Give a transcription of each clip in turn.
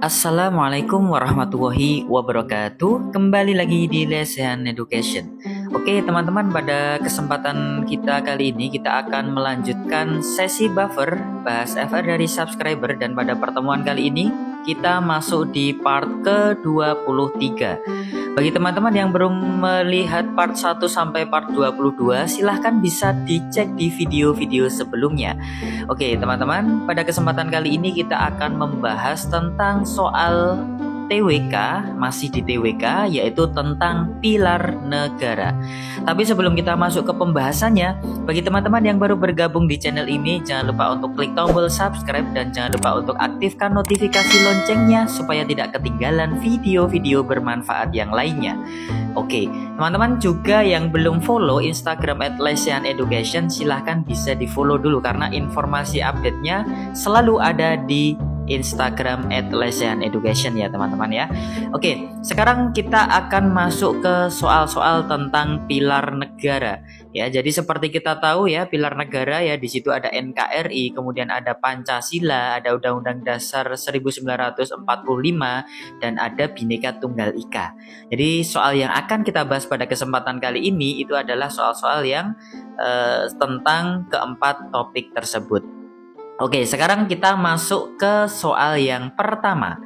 Assalamualaikum warahmatullahi wabarakatuh. Kembali lagi di Lesehan Education. Oke teman-teman, pada kesempatan kita kali ini kita akan melanjutkan sesi buffer bahas FR dari subscriber. Dan pada pertemuan kali ini kita masuk di part ke-23. Bagi teman-teman yang belum melihat part 1 sampai part 22, silahkan bisa dicek di video-video sebelumnya. Oke teman-teman, pada kesempatan kali ini kita akan membahas tentang soal TWK, masih di TWK, yaitu tentang pilar negara. Tapi sebelum kita masuk ke pembahasannya, bagi teman-teman yang baru bergabung di channel ini, jangan lupa untuk klik tombol subscribe dan jangan lupa untuk aktifkan notifikasi loncengnya supaya tidak ketinggalan video-video bermanfaat yang lainnya. Oke, teman-teman juga yang belum follow Instagram @lesehaneducation, silahkan bisa di follow dulu karena informasi update-nya selalu ada di Instagram @lesehaneducation ya teman-teman ya. Oke, sekarang kita akan masuk ke soal-soal tentang pilar negara. Ya, jadi seperti kita tahu ya, pilar negara ya, di situ ada NKRI, kemudian ada Pancasila, ada Undang-Undang Dasar 1945 dan ada Bhinneka Tunggal Ika. Jadi soal yang akan kita bahas pada kesempatan kali ini itu adalah soal-soal yang tentang keempat topik tersebut. Oke, sekarang kita masuk ke soal yang pertama.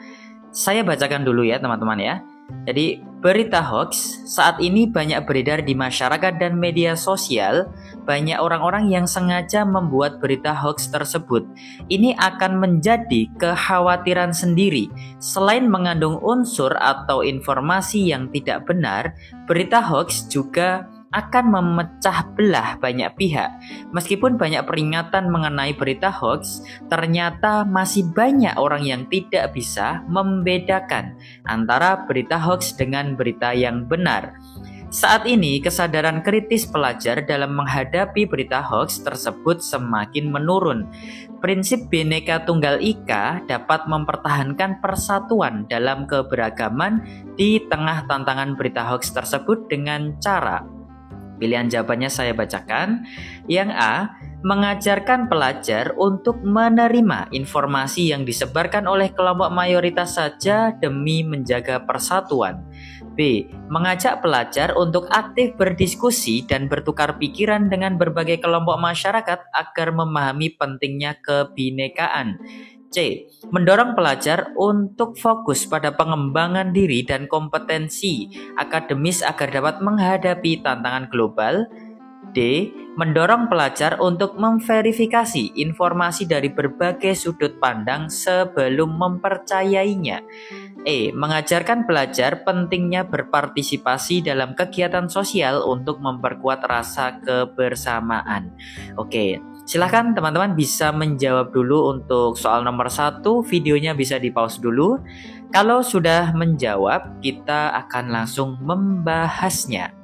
Saya bacakan dulu ya teman-teman ya. Jadi berita hoax saat ini banyak beredar di masyarakat dan media sosial. Banyak orang-orang yang sengaja membuat berita hoax tersebut. Ini akan menjadi kekhawatiran sendiri. Selain mengandung unsur atau informasi yang tidak benar, berita hoax juga akan memecah belah banyak pihak. Meskipun banyak peringatan mengenai berita hoax, ternyata masih banyak orang yang tidak bisa membedakan antara berita hoax dengan berita yang benar. Saat ini, kesadaran kritis pelajar dalam menghadapi berita hoax tersebut semakin menurun. Prinsip Bhinneka Tunggal Ika dapat mempertahankan persatuan dalam keberagaman di tengah tantangan berita hoax tersebut dengan cara. Pilihan jawabannya saya bacakan. Yang A, mengajarkan pelajar untuk menerima informasi yang disebarkan oleh kelompok mayoritas saja demi menjaga persatuan. B, mengajak pelajar untuk aktif berdiskusi dan bertukar pikiran dengan berbagai kelompok masyarakat agar memahami pentingnya kebinekaan. C, mendorong pelajar untuk fokus pada pengembangan diri dan kompetensi akademis agar dapat menghadapi tantangan global. D, mendorong pelajar untuk memverifikasi informasi dari berbagai sudut pandang sebelum mempercayainya. E, mengajarkan pelajar pentingnya berpartisipasi dalam kegiatan sosial untuk memperkuat rasa kebersamaan. Oke, silahkan teman-teman bisa menjawab dulu untuk soal nomor 1, videonya bisa di pause dulu. Kalau sudah menjawab, kita akan langsung membahasnya.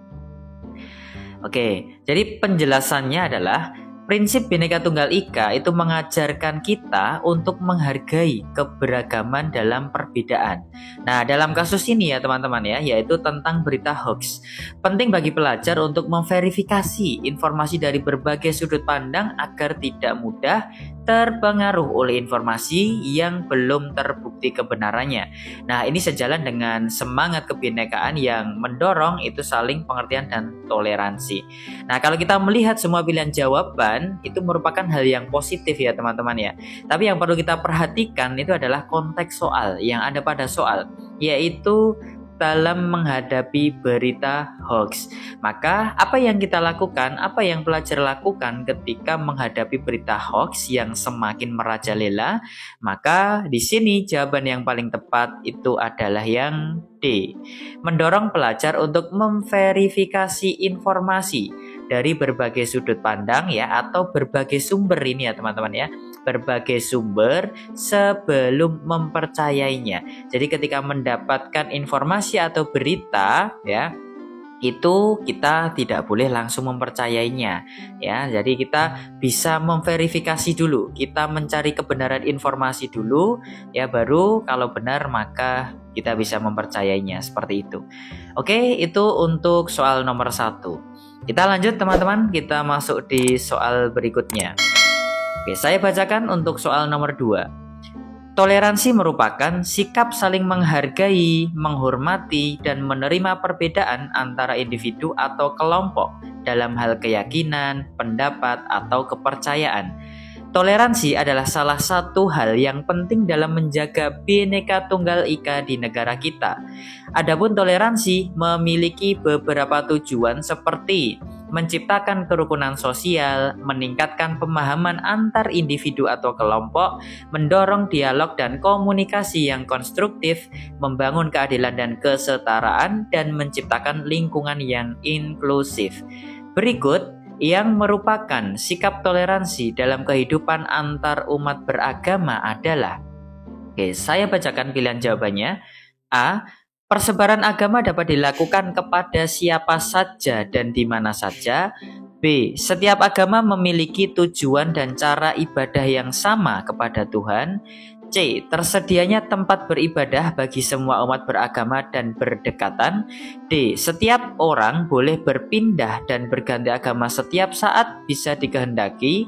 Oke, jadi penjelasannya adalah prinsip Bhinneka Tunggal Ika itu mengajarkan kita untuk menghargai keberagaman dalam perbedaan. Nah, dalam kasus ini ya teman-teman ya, yaitu tentang berita hoax. Penting bagi pelajar untuk memverifikasi informasi dari berbagai sudut pandang agar tidak mudah terpengaruh oleh informasi yang belum terbukti kebenarannya. Nah, ini sejalan dengan semangat kebinekaan yang mendorong itu saling pengertian dan toleransi. Nah, kalau kita melihat semua pilihan jawaban itu merupakan hal yang positif ya teman-teman ya. Tapi yang perlu kita perhatikan itu adalah konteks soal yang ada pada soal, yaitu dalam menghadapi berita hoax. Maka apa yang kita lakukan, apa yang pelajar lakukan ketika menghadapi berita hoax yang semakin merajalela? Maka di sini jawaban yang paling tepat itu adalah yang D. Mendorong pelajar untuk memverifikasi informasi dari berbagai sudut pandang ya, atau berbagai sumber ini ya teman-teman ya, berbagai sumber sebelum mempercayainya. Jadi ketika mendapatkan informasi atau berita ya, itu kita tidak boleh langsung mempercayainya ya. Jadi kita bisa memverifikasi dulu, kita mencari kebenaran informasi dulu ya, baru kalau benar maka kita bisa mempercayainya, seperti itu. Oke, itu untuk soal nomor 1. Kita lanjut teman-teman, kita masuk di soal berikutnya. Oke, saya bacakan untuk soal nomor 2. Toleransi merupakan sikap saling menghargai, menghormati, dan menerima perbedaan antara individu atau kelompok dalam hal keyakinan, pendapat, atau kepercayaan. Toleransi adalah salah satu hal yang penting dalam menjaga Bhinneka Tunggal Ika di negara kita. Adapun toleransi memiliki beberapa tujuan seperti menciptakan kerukunan sosial, meningkatkan pemahaman antar individu atau kelompok, mendorong dialog dan komunikasi yang konstruktif, membangun keadilan dan kesetaraan, dan menciptakan lingkungan yang inklusif. Berikut yang merupakan sikap toleransi dalam kehidupan antar umat beragama adalah, saya bacakan pilihan jawabannya. A. Persebaran agama dapat dilakukan kepada siapa saja dan di mana saja. B. Setiap agama memiliki tujuan dan cara ibadah yang sama kepada Tuhan. C. Tersedianya tempat beribadah bagi semua umat beragama dan berdekatan. D. Setiap orang boleh berpindah dan berganti agama setiap saat bisa dikehendaki.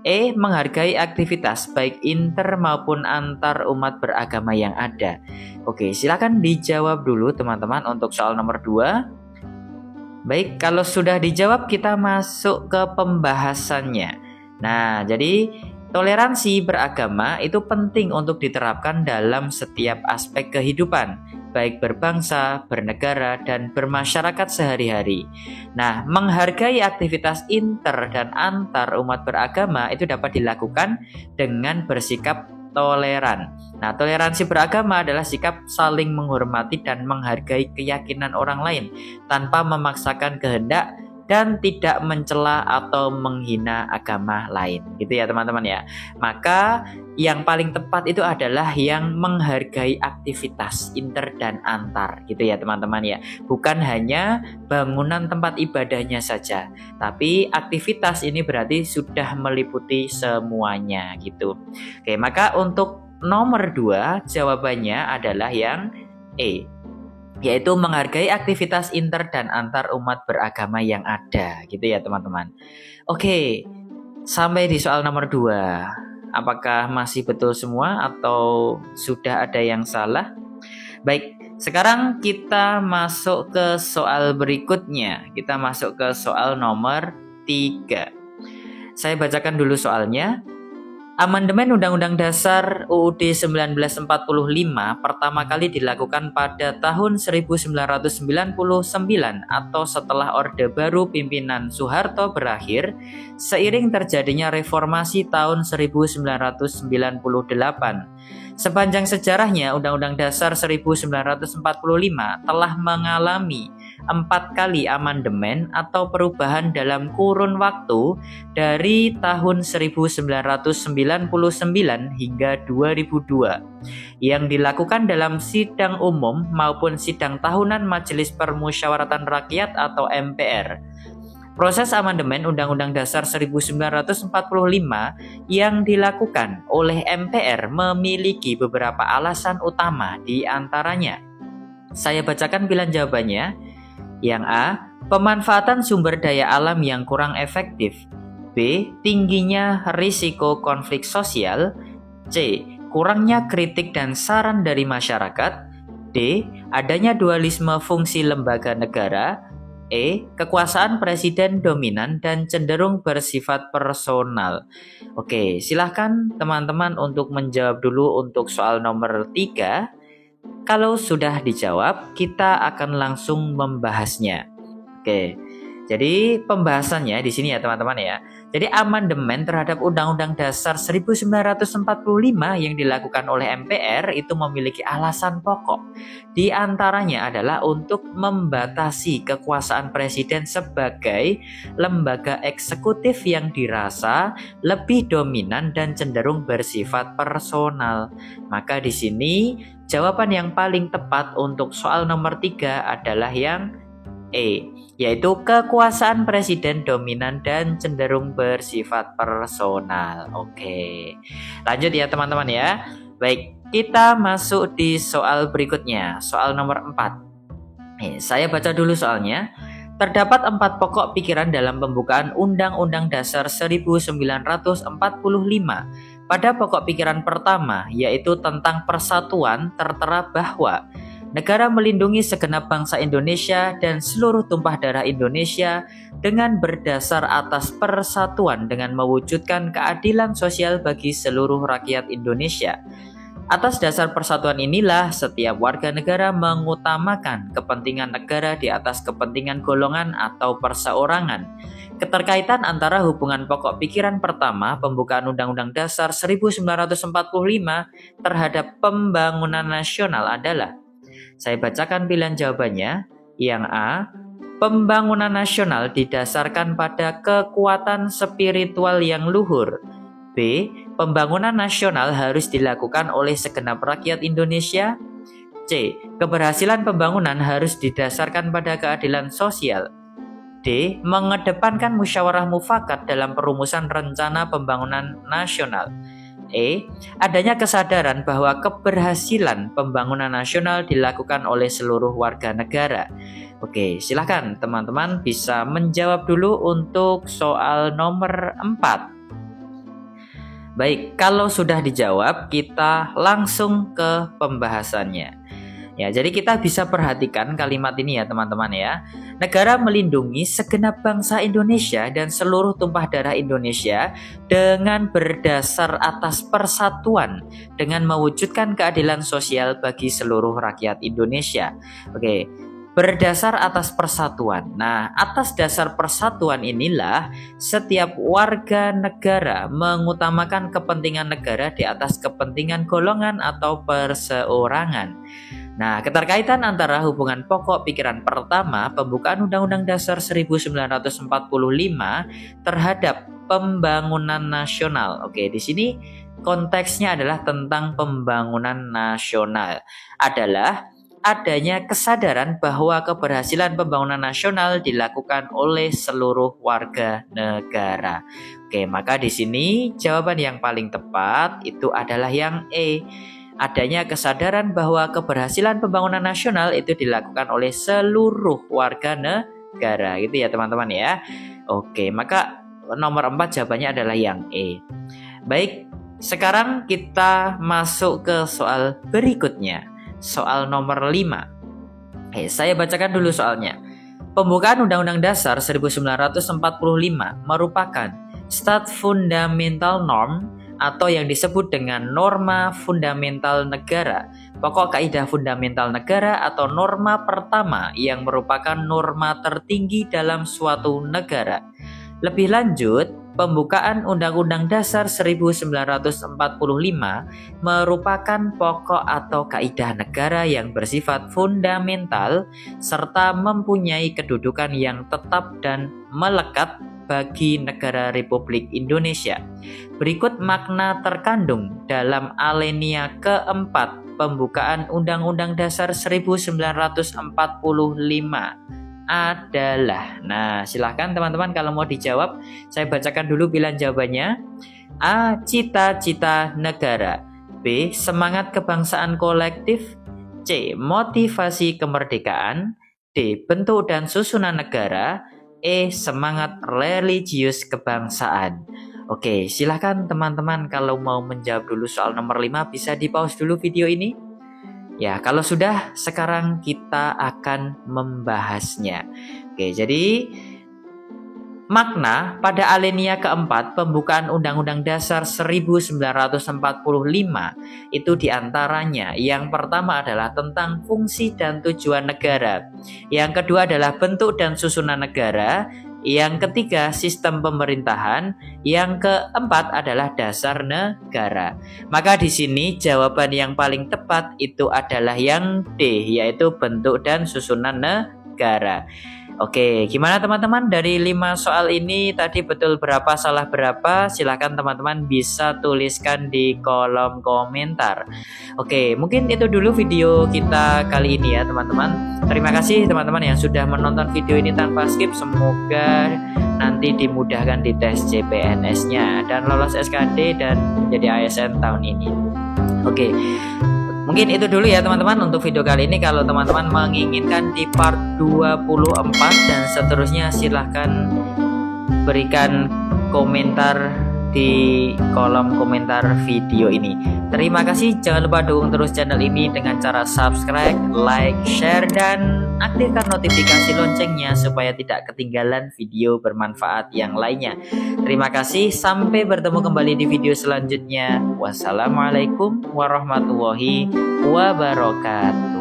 E. Menghargai aktivitas baik inter maupun antar umat beragama yang ada. Oke, silakan dijawab dulu teman-teman untuk soal nomor 2. Baik, kalau sudah dijawab kita masuk ke pembahasannya. Nah, jadi toleransi beragama itu penting untuk diterapkan dalam setiap aspek kehidupan, baik berbangsa, bernegara, dan bermasyarakat sehari-hari. Nah, menghargai aktivitas inter dan antar umat beragama itu dapat dilakukan dengan bersikap toleran. Nah, toleransi beragama adalah sikap saling menghormati dan menghargai keyakinan orang lain tanpa memaksakan kehendak dan tidak mencela atau menghina agama lain, gitu ya teman-teman ya. Maka yang paling tepat itu adalah yang menghargai aktivitas inter dan antar, gitu ya teman-teman ya. Bukan hanya bangunan tempat ibadahnya saja, tapi aktivitas ini berarti sudah meliputi semuanya gitu. Oke, maka untuk nomor 2 jawabannya adalah yang E, yaitu menghargai aktivitas inter dan antar umat beragama yang ada, gitu ya teman-teman. Oke, sampai di soal nomor 2. Apakah masih betul semua atau sudah ada yang salah? Baik, sekarang kita masuk ke soal berikutnya. Kita masuk ke soal nomor 3. Saya bacakan dulu soalnya. Amandemen Undang-Undang Dasar UUD 1945 pertama kali dilakukan pada tahun 1999 atau setelah Orde Baru pimpinan Soeharto berakhir, seiring terjadinya reformasi tahun 1998. Sepanjang sejarahnya, Undang-Undang Dasar 1945 telah mengalami 4 kali amandemen atau perubahan dalam kurun waktu dari tahun 1999 hingga 2002 yang dilakukan dalam sidang umum maupun sidang tahunan Majelis Permusyawaratan Rakyat atau MPR. Proses amandemen Undang-Undang Dasar 1945 yang dilakukan oleh MPR memiliki beberapa alasan utama, di antaranya. Saya bacakan pilihan jawabannya. Yang A, pemanfaatan sumber daya alam yang kurang efektif. B, tingginya risiko konflik sosial. C, kurangnya kritik dan saran dari masyarakat. D, adanya dualisme fungsi lembaga negara. E, kekuasaan presiden dominan dan cenderung bersifat personal. Oke, silahkan teman-teman untuk menjawab dulu untuk soal nomor 3. Kalau sudah dijawab, kita akan langsung membahasnya. Oke, jadi pembahasannya di sini ya teman-teman ya. Jadi amandemen terhadap Undang-Undang Dasar 1945 yang dilakukan oleh MPR itu memiliki alasan pokok. Di antaranya adalah untuk membatasi kekuasaan presiden sebagai lembaga eksekutif yang dirasa lebih dominan dan cenderung bersifat personal. Maka di sini jawaban yang paling tepat untuk soal nomor 3 adalah yang E, yaitu kekuasaan presiden dominan dan cenderung bersifat personal. Oke, lanjut ya teman-teman ya. Baik, kita masuk di soal berikutnya, soal nomor 4. Saya baca dulu soalnya. Terdapat 4 pokok pikiran dalam pembukaan Undang-Undang Dasar 1945. Pada pokok pikiran pertama, yaitu tentang persatuan, tertera bahwa negara melindungi segenap bangsa Indonesia dan seluruh tumpah darah Indonesia dengan berdasar atas persatuan dengan mewujudkan keadilan sosial bagi seluruh rakyat Indonesia. Atas dasar persatuan inilah setiap warga negara mengutamakan kepentingan negara di atas kepentingan golongan atau perseorangan. Keterkaitan antara hubungan pokok pikiran pertama pembukaan Undang-Undang Dasar 1945 terhadap pembangunan nasional adalah, saya bacakan pilihan jawabannya. Yang A, pembangunan nasional didasarkan pada kekuatan spiritual yang luhur. B, pembangunan nasional harus dilakukan oleh segenap rakyat Indonesia. C, keberhasilan pembangunan harus didasarkan pada keadilan sosial. D, mengedepankan musyawarah mufakat dalam perumusan rencana pembangunan nasional. E, adanya kesadaran bahwa keberhasilan pembangunan nasional dilakukan oleh seluruh warga negara. Oke, silahkan teman-teman bisa menjawab dulu untuk soal nomor 4. Baik, kalau sudah dijawab, kita langsung ke pembahasannya. Ya, jadi kita bisa perhatikan kalimat ini ya teman-teman ya. Negara melindungi segenap bangsa Indonesia dan seluruh tumpah darah Indonesia dengan berdasar atas persatuan dengan mewujudkan keadilan sosial bagi seluruh rakyat Indonesia. Oke, berdasar atas persatuan. Nah, atas dasar persatuan inilah setiap warga negara mengutamakan kepentingan negara di atas kepentingan golongan atau perseorangan. Nah, keterkaitan antara hubungan pokok pikiran pertama pembukaan Undang-Undang Dasar 1945 terhadap pembangunan nasional. Oke, di sini konteksnya adalah tentang pembangunan nasional. Adalah adanya kesadaran bahwa keberhasilan pembangunan nasional dilakukan oleh seluruh warga negara. Oke, maka di sini jawaban yang paling tepat itu adalah yang E. Adanya kesadaran bahwa keberhasilan pembangunan nasional itu dilakukan oleh seluruh warga negara, gitu ya teman-teman ya. Oke, maka nomor 4 jawabannya adalah yang E. Baik, sekarang kita masuk ke soal berikutnya. Soal nomor 5. Saya bacakan dulu soalnya. Pembukaan Undang-Undang Dasar 1945 merupakan stat fundamental norm atau yang disebut dengan norma fundamental negara, pokok kaidah fundamental negara atau norma pertama yang merupakan norma tertinggi dalam suatu negara. Lebih lanjut, pembukaan Undang-Undang Dasar 1945 merupakan pokok atau kaidah negara yang bersifat fundamental serta mempunyai kedudukan yang tetap dan melekat bagi negara Republik Indonesia. Berikut makna terkandung dalam alinea keempat pembukaan Undang-Undang Dasar 1945 adalah. Nah, silahkan teman-teman kalau mau dijawab, saya bacakan dulu pilihan jawabannya. A, cita-cita negara. B, semangat kebangsaan kolektif. C, motivasi kemerdekaan. D, bentuk dan susunan negara. E, semangat religius kebangsaan. Oke, silahkan teman-teman kalau mau menjawab dulu soal nomor 5 bisa di pause dulu video ini. Ya, kalau sudah, sekarang kita akan membahasnya. Oke, jadi makna pada alinea keempat pembukaan Undang-Undang Dasar 1945 itu diantaranya yang pertama adalah tentang fungsi dan tujuan negara, yang kedua adalah bentuk dan susunan negara, yang ketiga sistem pemerintahan, yang keempat adalah dasar negara. Maka di sini jawaban yang paling tepat itu adalah yang D, yaitu bentuk dan susunan negara. Oke, gimana teman-teman dari 5 soal ini tadi betul berapa, salah berapa? Silahkan teman-teman bisa tuliskan di kolom komentar. Oke, mungkin itu dulu video kita kali ini ya teman-teman. Terima kasih teman-teman yang sudah menonton video ini tanpa skip. Semoga nanti dimudahkan di tes CPNS-nya dan lolos SKD dan menjadi ASN tahun ini. Oke. Mungkin itu dulu ya teman-teman untuk video kali ini. Kalau teman-teman menginginkan di part 24 dan seterusnya, silahkan berikan komentar di kolom komentar video ini. Terima kasih, jangan lupa dukung terus channel ini dengan cara subscribe, like, share, dan aktifkan notifikasi loncengnya supaya tidak ketinggalan video bermanfaat yang lainnya. Terima kasih, sampai bertemu kembali di video selanjutnya. Wassalamualaikum warahmatullahi wabarakatuh.